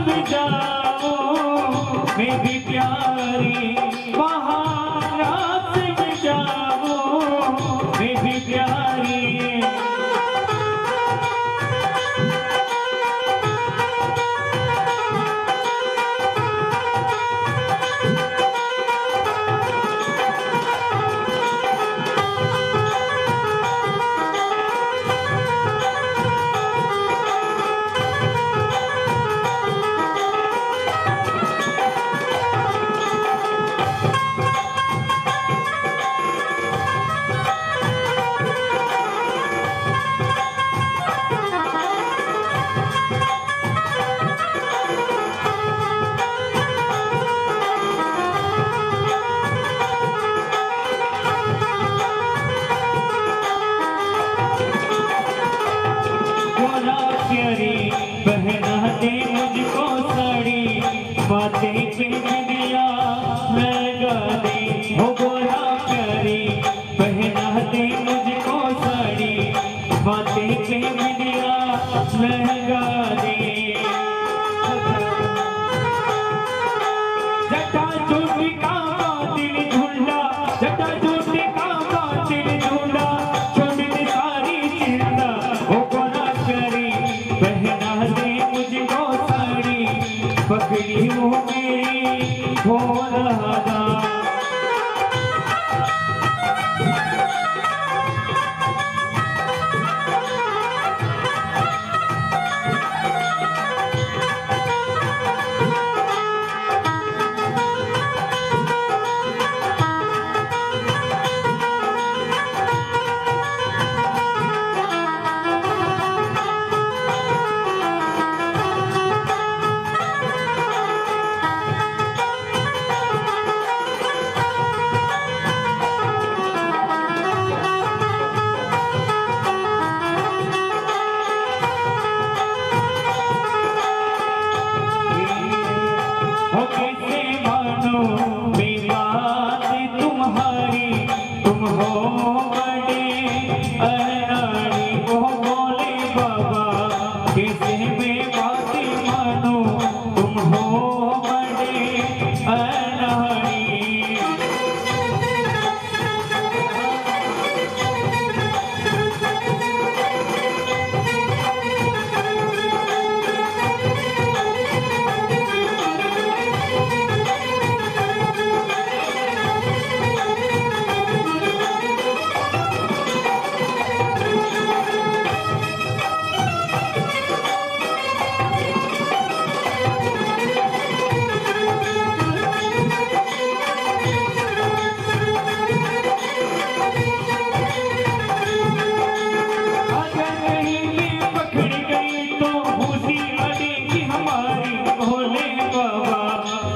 में जाओ मेरी प्यारी, महाराज में जाओ मेरी प्यारी। पहना दे मुझको साड़ी, बातें पे दिया लगा दे, हो गोरा प्यारी। पहना दे मुझको साड़ी, बातें पे दिया लगा दे। जटा चोटी का दिल ढूंढा, जटा चोटी का दिल ढूंढा, छोड़ दे सारी चिंता, हो गोरा प्यारी। पहना दे मुझको साड़ी, पकड़ी हो मेरी हो राधा। कैसे मानो बात तुम्हारी, तुम हो बड़े अनाड़ी, ओ बोले बाबा। कैसे मैं बात मानो, तुम हो बड़े अनाड़ी।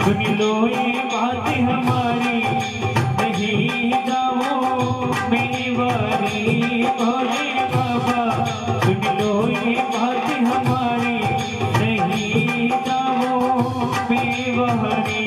सुन लो ये बात हमारी, नहीं जाओ मेरी बारी, भोले बाबा। सुन लो ये बात हमारी, नहीं जाओ मेरी बारी।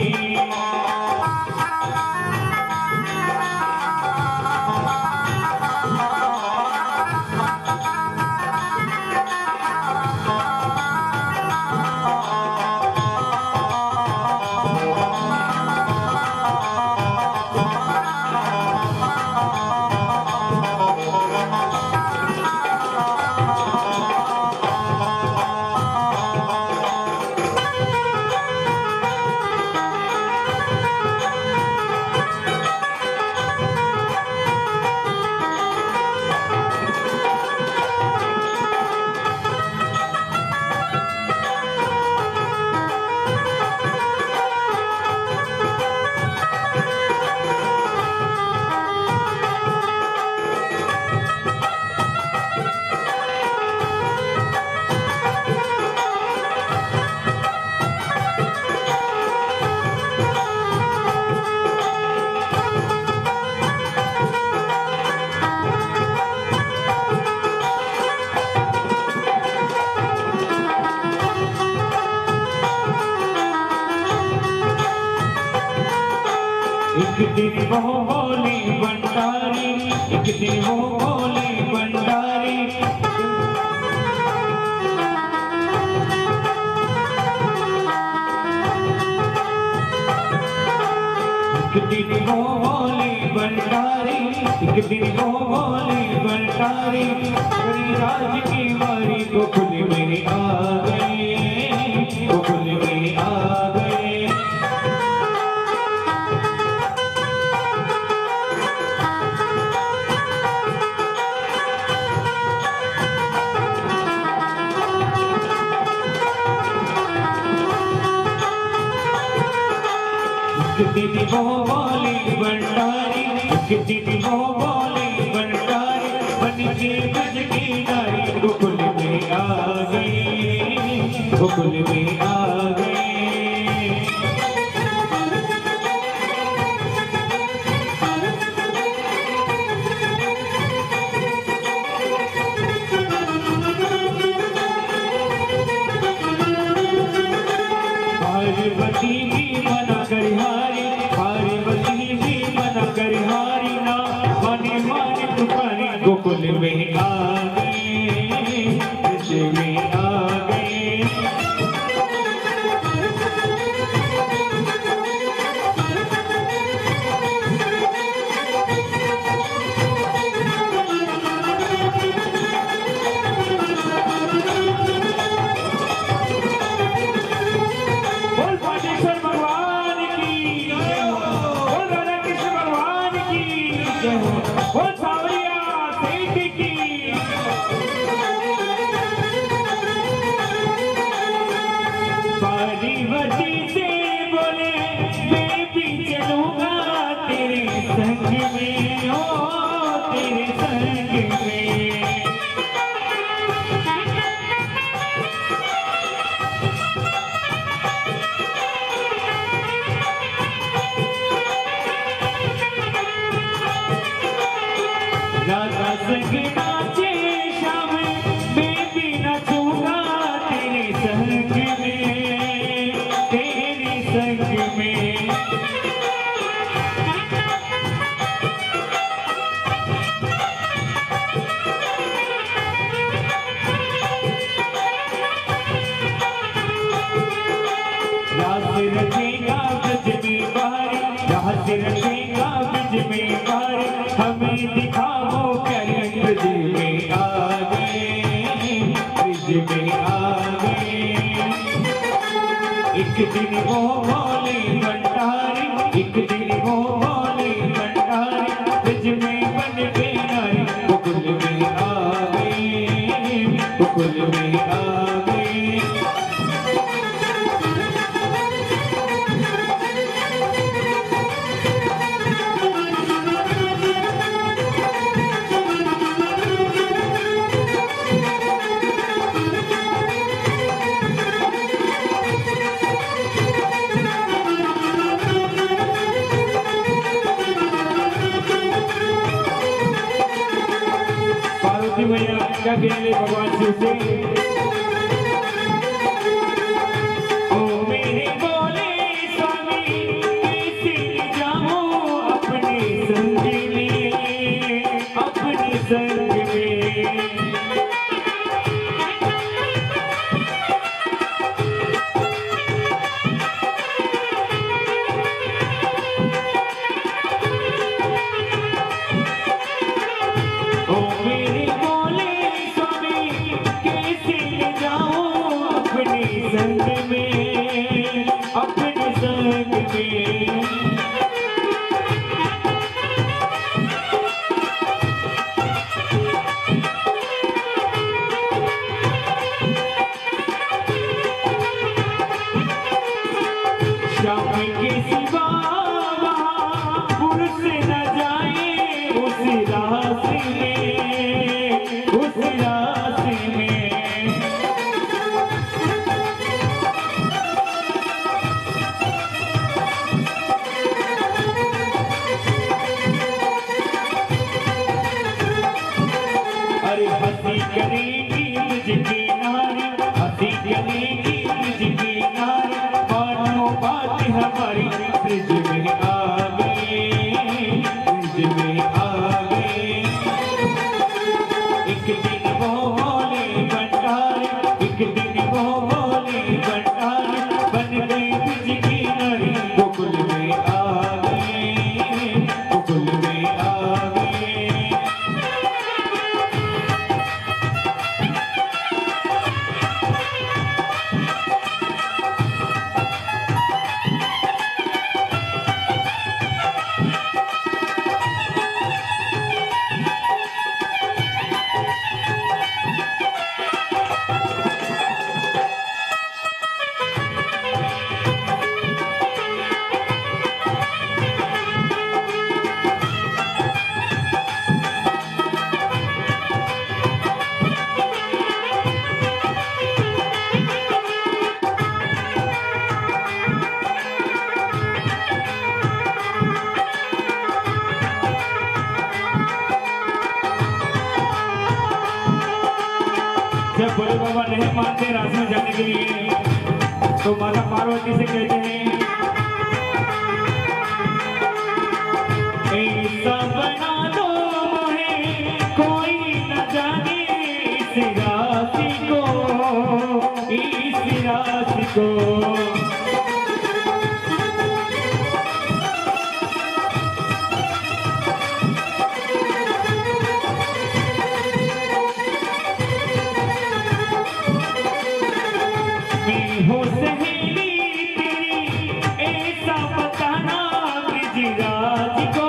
एक दिन वो बोली भंडारी, एक दिन वो बोली भंडारी। एक दिन वो बोले बनटारी, एक दिन वो बोले बनटारी, राज की मारी गोकुल में आ गए, गोकुल में आ गए। एक दिन वो बोले बनटारी, एक दिन वो बोले बनटारी, बन के ब्रज की नारी गोकुल में आ गई, गोकुल में आ गई। पार्वती भी मना करिहारी, पार्वती भी मना करिहारी ना माने माने पुकारे गोकुल में आ गए, ब्रज में आ गए। बोल पाटेश्वर भगवान की जय हो, बोल राधा कृष्ण भगवान की जय हो, बोल सावरिया सेठ की। पार्वती से बोले मैं भी चलूंगा तेरे संग में, ओ तेरे संग में। राधा संग नाचे श्याम, मैं भी नाचूंगा तेरे संग में, तेरे संग में। रास रचेगा ब्रज में बाहर, रास रचेगा ब्रज में बाहर, हमें दिखाओ प्यारे ब्रज में आ गए, ब्रज में आ गए। एक दिन वो बोले बनटारी, एक दिन वो बोले बनटारी, ब्रज में बन के नारी गोकुल में आ गए, गोकुल में आ गए। पार्वती मैया क्या कहने भगवान शिव से, ओ मेरे बोले स्वामी कैसे जाऊं अपने संग में, अपने संग में। ओ मेरे बोले स्वामी कैसे नहीं मानते रास में जाने के लिए, तो माता पार्वती से कहते हैं ऐसा बना दो है कोई न जाने इस राशि को मैं हो सहेली तेरी ऐसा बताना ब्रिजराज को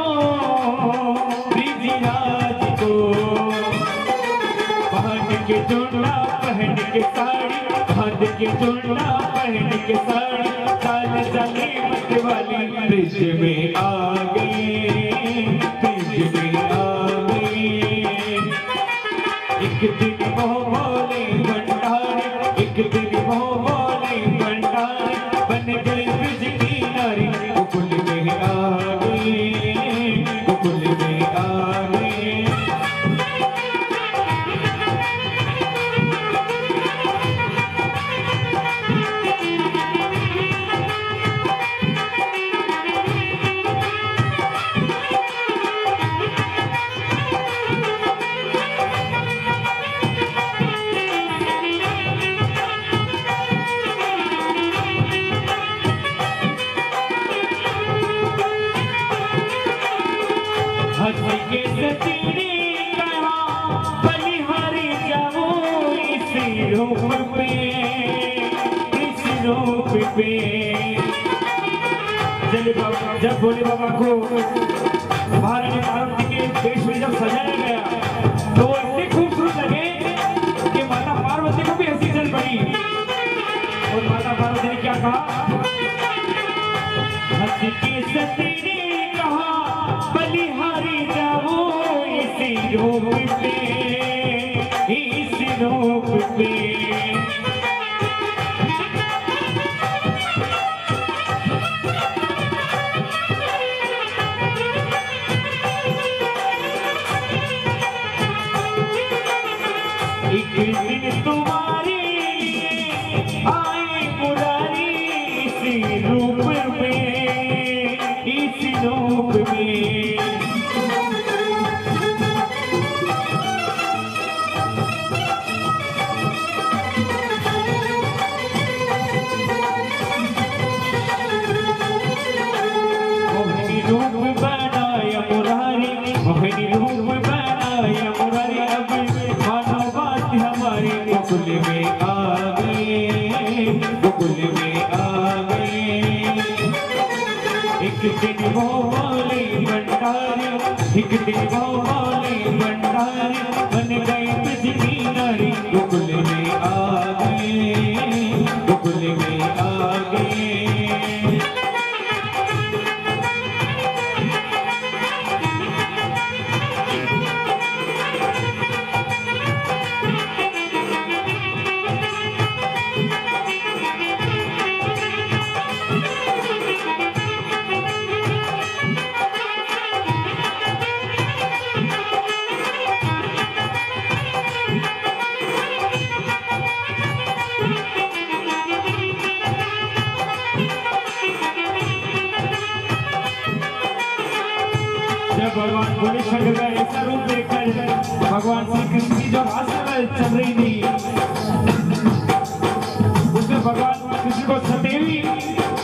पहन के चूड़ा पहन के साड़ी, बांध के चूड़ा पहन के साड़ी, चाल चले मत वाली ब्रिज में आ गए, ब्रिज में आ गए। एक दिन वो बोले भंडारे, एक दिन वो बोले भंडारे, बन गई ब्रिज की नारी, गोकुल में आ गए, गोकुल में आ गए। हंसी के सतीने कहा बलिहारी जाओ इस रूप पे, इस रूप पे। जब भोले बाबा को महारानी पार्वती के वेश में जब सजाया गया तो इतने खूबसूरत लगे कि माता पार्वती को भी हंसी चल पड़ी। और माता पार्वती ने क्या कहा? हंसी के सतीने कहा बलिहारी जाओ इस रूप पे, इस रूप पे। एक दिन तुम्हारे लिए आए मुरारी इस रूप में, इस रूप में। मोहिनी रूप बनाया मुरारी, मोहिनी रूप बनाया मुरारी, अब मानो बात हमारी गोकुल में आ गए, गोकुल में आ गए। एक दिन वो बोले भंडारी, एक दिन वो बोले भंडारी, बन गई ब्रिज की नारी, गोकुल में आ गए, गोकुल में आ गए। जब भगवान भोले शंकर का ऐसा रूप देखकर भगवान श्री कृष्ण की जो भाषा चल रही थी उसमें भगवान कृष्ण को सतेवी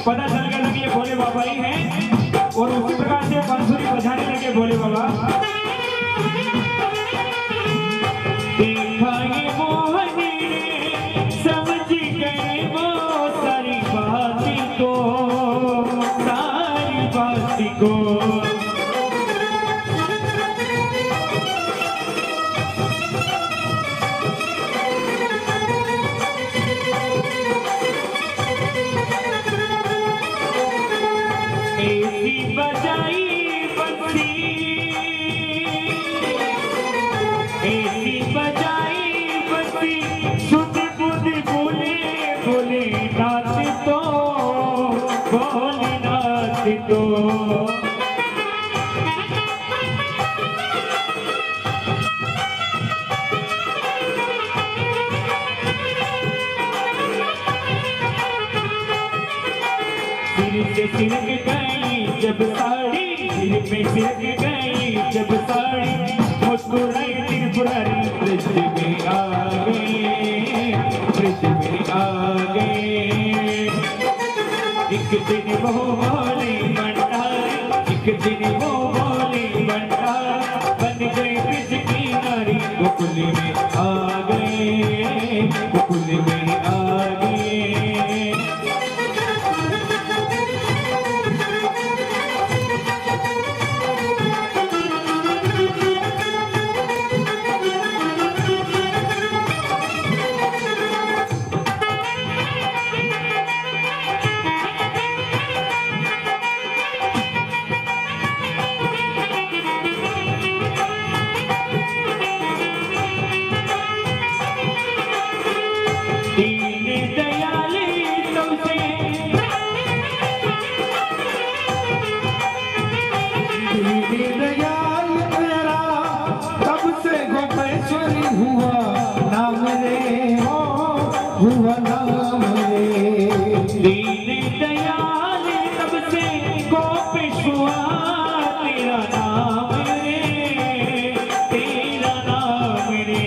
पता चल गया कि ये भोले बाबा ही हैं। और उसी प्रकार से बांसुरी बजाने लगे भोले बाबा। देखा ये मोहनी ने समझ गए वो सारी बाती को, सारी बाती को। ऐसी बजाई बंसी, ऐसी बजाई बंसी, सुध बुध बोले बोले नाच तो, बोले नाच तो। सिर से सिरक गई जब साड़ी, सिर पे सिरक गई जब साड़ी, मुस्कुराई त्रिपुरारी ब्रज में आ गए, ब्रज में आ गए। एक दिन वो बोले भंडारी, एक दिन वो बोले भंडारी, बन गए ब्रज की नारी, गोकुल में आ गए, गोकुल में आ गए। दीन दयाल तुमसे, दीन दयाल तेरा तब से गोपेश्वरी हुआ नाम रे, हो हुआ नाम रे। दीन दयाल तब से गोपेश्वर तेरा नाम रे, तेरा नाम रे।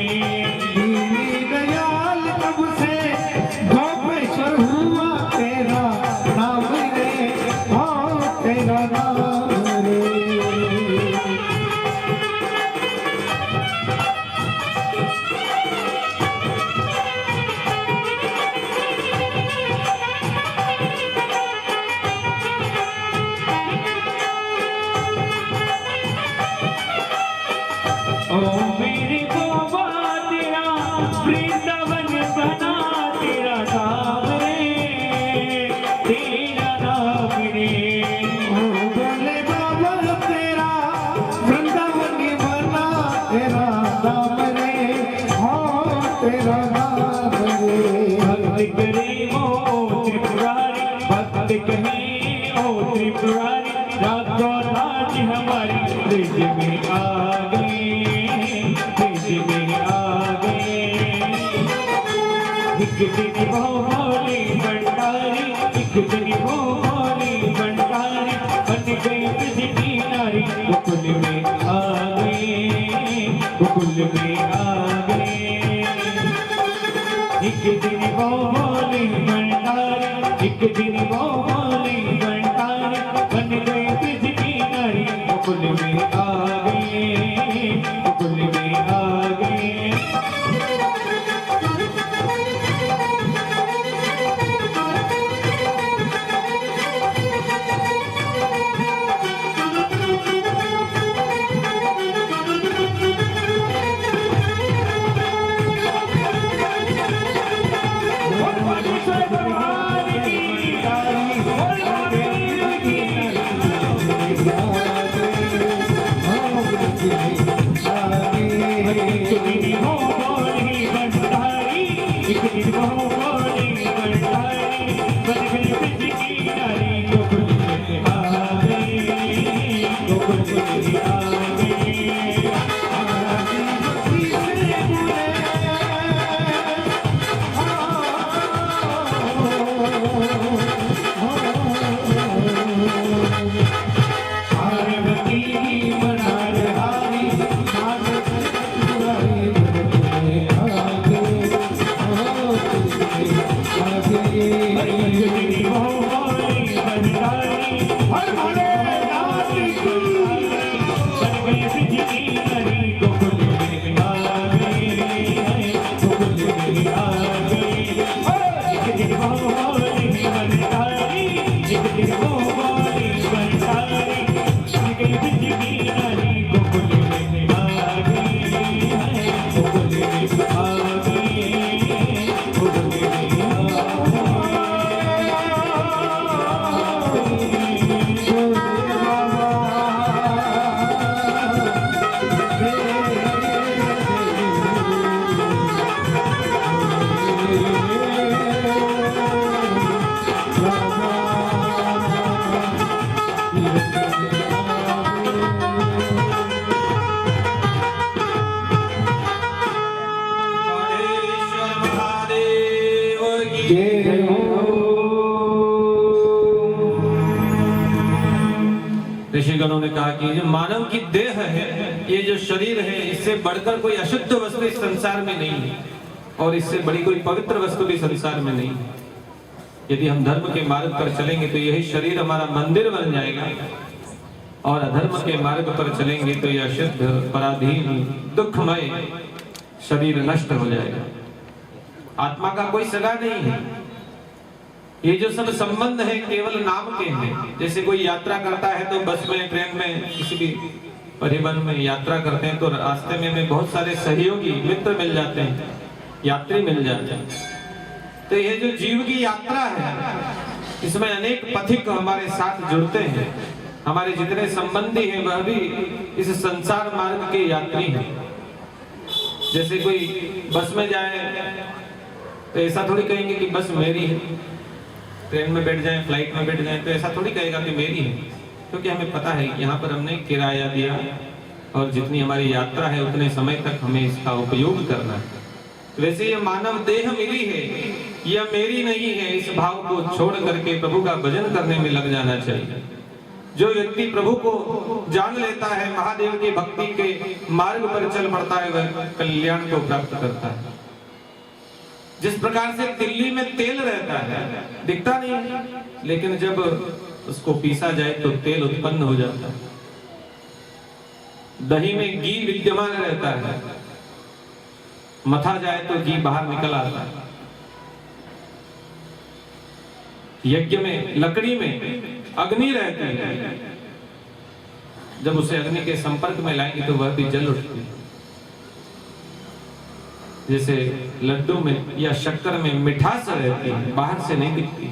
दीन दयाल तब से गोपेश्वर हुआ तेरा नाम रे, हो तेरा नाम रे। ओ मेरे गोवा तेरा वृंदावन बना, तेरा नाम रे, तेरा नाम रे। ओ भोले बाबा तेरा वृंदावन बना, तेरा नाम रे, हो तेरा नाम रे। भक्त करे ओ त्रिपुरारी, भक्त कहे ओ त्रिपुरारी, रातों रात हमारी ब्रज में आ गए, ब्रज में आ गए। एक दिन वो बोले भंडारी, एक दिन वो बोले भंडारी, बन गई ब्रज की नारी, गोकुल में आ गए, गोकुल में आ गए। एक दिन वो बोले भंडारी, एक दिन वो बोले भंडारी, बन गए ब्रज की नारी, गोकुल में आ गए, गोकुल में आ गए। भगवान की ऋषिगणों ने कहा कि जो मानव की देह है, ये जो शरीर है, इससे बढ़कर कोई अशुद्ध वस्तु इस संसार में नहीं है और इससे बड़ी कोई पवित्र वस्तु भी संसार में नहीं है। यदि हम धर्म के मार्ग पर चलेंगे तो यही शरीर हमारा मंदिर बन जाएगा और अधर्म के मार्ग पर चलेंगे तो यह अशुद्ध, पराधीन, दुखमय शरीर नष्ट हो जाएगा। आत्मा का कोई सगा नहीं है। ये जो सब संबंध है केवल नाम के हैं। जैसे कोई यात्रा करता है तो बस में, ट्रेन में, किसी भी परिवहन में यात्रा करते हैं तो रास्ते में हमें बहुत सारे सहयोगी मित्र मिल जाते हैं, यात्री मिल जाते हैं। तो ये जो जीव की यात्रा है, इसमें अनेक पथिक हमारे साथ जुड़ते हैं। हमारे जितने संबंधी हैं वह भी इस संसार मार्ग के यात्री हैं। जैसे कोई बस में जाए तो ऐसा थोड़ी कहेंगे कि बस मेरी है। ट्रेन में बैठ जाए, फ्लाइट में बैठ जाए तो ऐसा थोड़ी कहेगा कि मेरी है, क्योंकि हमें पता है कि यहाँ पर हमने किराया दिया और जितनी हमारी यात्रा है उतने समय तक हमें इसका उपयोग करना है। वैसे ये मानव देह मिली है, यह मेरी नहीं है, इस भाव को छोड़ करके प्रभु का भजन करने में लग जाना चाहिए। जो व्यक्ति प्रभु को जान लेता है, महादेव की भक्ति के मार्ग पर चल पड़ता है, वह कल्याण को प्राप्त करता है। जिस प्रकार से तिल्ली में तेल रहता है, दिखता नहीं है, लेकिन जब उसको पीसा जाए तो तेल उत्पन्न हो जाता है। दही में घी विद्यमान रहता है, मथा जाए तो घी बाहर निकल आता है। यज्ञ में लकड़ी में अग्नि रहती है, जब उसे अग्नि के संपर्क में लाएंगे तो वह भी जल उठती है। जैसे लड्डू में या शक्कर में मिठास रहती है, बाहर से नहीं दिखती,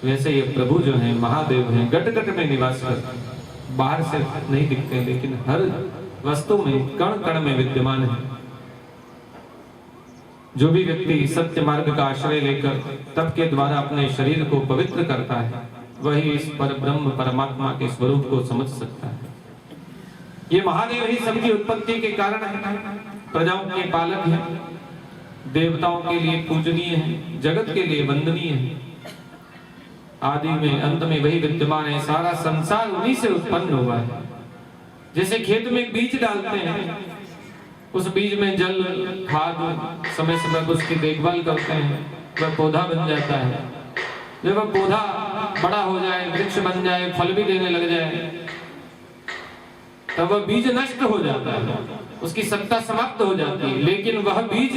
वैसे ये प्रभु जो है महादेव हैं, गट गट में निवास करते हैं, बाहर से नहीं दिखते, लेकिन हर वस्तु में, कण कण में विद्यमान है। जो भी व्यक्ति सत्य मार्ग का आश्रय लेकर तप के द्वारा अपने शरीर को पवित्र करता है, वही इस पर ब्रह्म परमात्मा के स्वरूप को समझ सकता है। ये महादेव ही सबकी उत्पत्ति के कारण है, प्रजाओं के पालक हैं, देवताओं के लिए पूजनीय है, जगत के लिए वंदनीय है। आदि में अंत में वही विद्यमान है, सारा संसार उन्हीं से उत्पन्न हुआ है। जैसे खेत में बीज डालते हैं, उस बीज में जल, खाद, समय समय पर उसकी देखभाल करते हैं, वह पौधा बन जाता है। जब वह पौधा बड़ा हो जाए, वृक्ष बन जाए, फल भी देने लग जाए, तब वह बीज नष्ट हो जाता है, उसकी सत्ता समाप्त हो जाती है, लेकिन वह बीज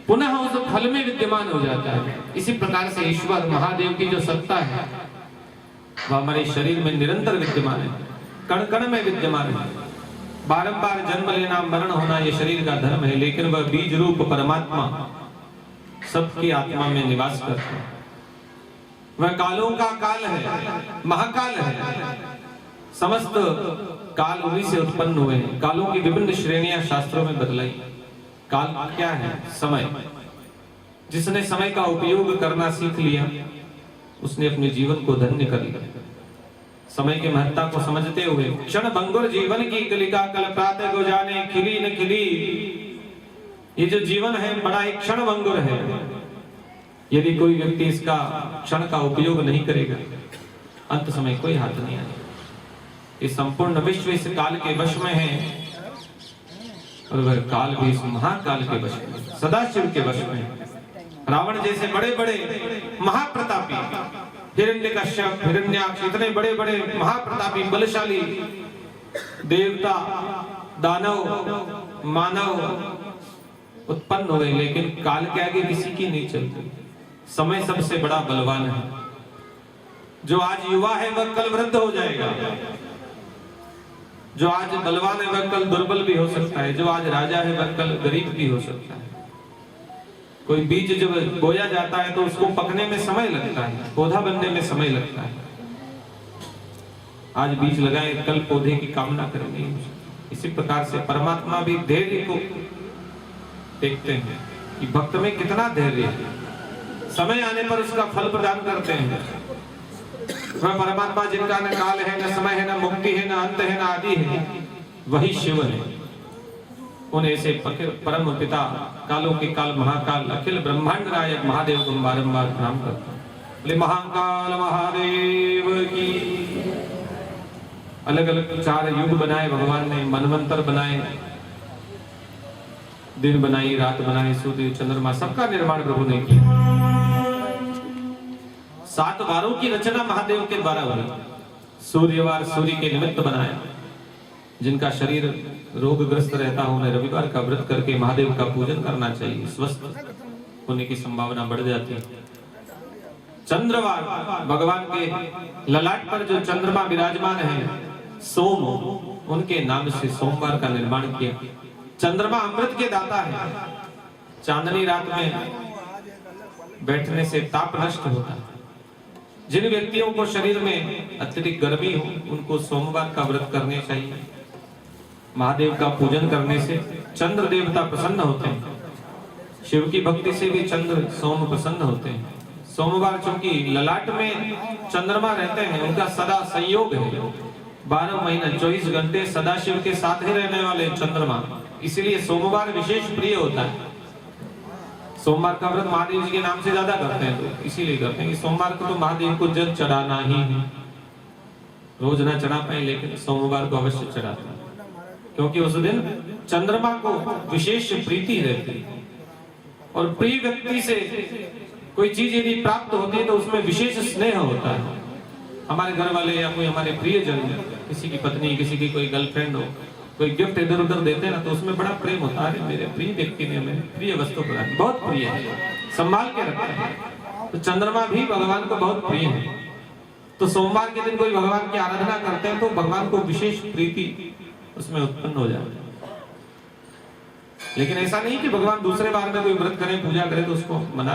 पुनः उस फल में विद्यमान हो जाता है। इसी प्रकार से ईश्वर महादेव की जो सत्ता है वह हमारे शरीर में निरंतर विद्यमान है, कण कण में विद्यमान है। बारंबार जन्म लेना, मरण होना ये शरीर का धर्म है, लेकिन वह बीज रूप परमात्मा सबकी आत्मा में निवास करता है। वह कालों का काल है, महाकाल है। समस्त काल उन्हीं से उत्पन्न हुए हैं। कालों की विभिन्न श्रेणियां शास्त्रों में बतलाई। काल क्या है? समय। जिसने समय का उपयोग करना सीख लिया, उसने अपने जीवन को धन्य कर लिया। समय की महत्ता को समझते हुए, क्षण भंगुर जीवन की कलिका कल प्रातः को जाने, खिली न खिली। ये जो जीवन है बड़ा एक क्षण भंगुर है। यदि कोई व्यक्ति इसका क्षण का उपयोग नहीं करेगा, अंत समय कोई हाथ नहीं आएगा। इस संपूर्ण विश्व इस काल के वश में है और वह काल भी इस महाकाल के वश में, सदाशिव के वश में। रावण जैसे बड़े बड़े महाप्रतापी, हिरण्यकश्यप, हिरण्याक्ष, इतने बड़े बड़े महाप्रतापी बलशाली देवता, दानव, मानव उत्पन्न हुए, लेकिन काल के आगे किसी की नहीं चलती। समय सबसे बड़ा बलवान है। जो आज युवा है वह कल वृद्ध हो जाएगा। जो आज बलवान है वह कल दुर्बल भी हो सकता है। जो आज राजा है वह कल गरीब भी हो सकता है। कोई बीज जब बोया जाता है तो उसको पकने में समय लगता है, पौधा बनने में समय लगता है। आज बीज लगाए, कल पौधे की कामना करेंगे। इसी प्रकार से परमात्मा भी धैर्य को देखते हैं कि भक्त में कितना धैर्य है। समय आने पर उसका फल प्रदान करते हैं। वह परमात्मा जिनका न काल है, न समय है, न मुक्ति है, न अंत है, न आदि है, वही शिव है। उन ऐसे परम पिता, कालों के काल, महाकाल, अखिल ब्रह्मांड नायक महादेव को बारंबार प्रणाम करता हूं। महाकाल महादेव की। अलग अलग 4 युग बनाए भगवान ने, मनवंतर बनाए, दिन बनाई, रात बनाई, सूर्य चंद्रमा, सबका निर्माण प्रभु ने किया। 7 वारों की रचना महादेव के द्वारा हुई। सूर्यवार सूर्य के निमित्त बनाया। जिनका शरीर रोगग्रस्त रहता हो उन्हें रविवार का व्रत करके महादेव का पूजन करना चाहिए, स्वस्थ होने की संभावना बढ़ जाती है। चंद्रवार, भगवान के ललाट पर जो चंद्रमा विराजमान है सोम, उनके नाम से सोमवार का निर्माण किया। चंद्रमा अमृत के दाता है। चांदनी रात में बैठने से ताप नष्ट होता है। जिन व्यक्तियों को शरीर में अत्यधिक गर्मी हो उनको सोमवार का व्रत करने चाहिए। महादेव का पूजन करने से चंद्र देवता प्रसन्न होते हैं। शिव की भक्ति से भी चंद्र सोम प्रसन्न होते हैं। सोमवार चूंकि ललाट में चंद्रमा रहते हैं, उनका सदा संयोग है। 12 महीना 24 घंटे सदा शिव के साथ ही रहने वाले चंद्रमा, इसलिए सोमवार विशेष प्रिय होता है। सोमवार का व्रत महादेव जी के नाम से ज्यादा करते हैं, तो इसीलिए करते हैं कि सोमवार को तो महादेव को जल चढ़ाना ही है। रोज ना चढ़ा पाए लेकिन सोमवार को अवश्य चढ़ाते हैं, क्योंकि उस दिन चंद्रमा को विशेष प्रीति रहती है। और प्रिय व्यक्ति से कोई चीज यदि प्राप्त होती है तो उसमें विशेष स्नेह होता है। हमारे घर वाले या कोई हमारे प्रियजन, किसी की पत्नी, किसी की कोई गर्लफ्रेंड हो, कोई गिफ्ट इधर उधर देते हैं ना, तो उसमें बड़ा प्रेम होता है। मेरे प्रिय व्यक्ति ने हमें प्रिय वस्तु प्रदान, बहुत प्रिय है, संभाल के रखते हैं। तो चंद्रमा भी भगवान को बहुत प्रिय है। तो सोमवार के दिन कोई भगवान की आराधना करते हैं तो भगवान को विशेष प्रीति उसमें उत्पन्न हो जाती है। लेकिन ऐसा नहीं कि भगवान दूसरे बार में कोई व्रत करें, पूजा करें तो उसको मना